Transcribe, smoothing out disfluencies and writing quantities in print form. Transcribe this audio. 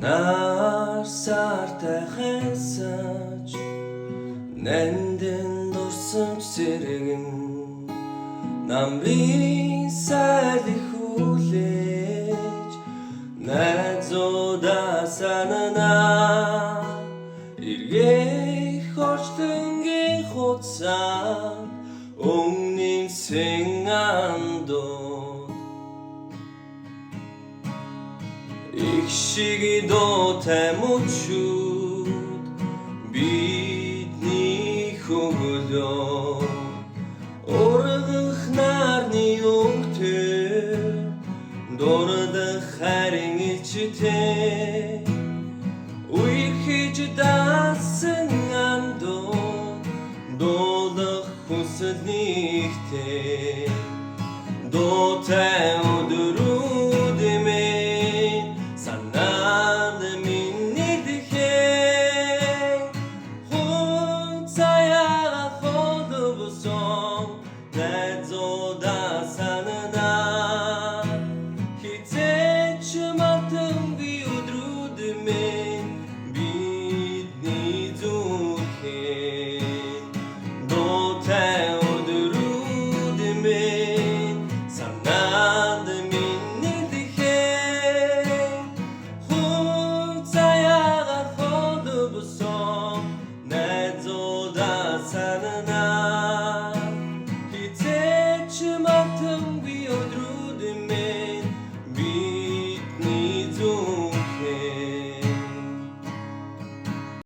Нар сартай хасаж Нэндэн дурсамж сэргэн Намрын сайлих хүлээж Найзуудаа санана Эргэх орчлонгийн хуцаа Өмнийн сэнгандууд Их шиг дуутай мөчүүд Бидний хөвөлөө Ургах нарны өгтөр Дурдах харин ичтэй Үерхэж даасан андууд Дуулах хүсэл нэгтэй Дуутай өдрүүд минь Санаад миний дэхээ Хуцаяга холбосон Найзуудаа санана Хизээч мартамгүй өдрүүд минь Бидний зүрхээ Дуутай өдрүүд минь Санаад миний дэхээ Хуцаяга холбосон Найзуудаа санана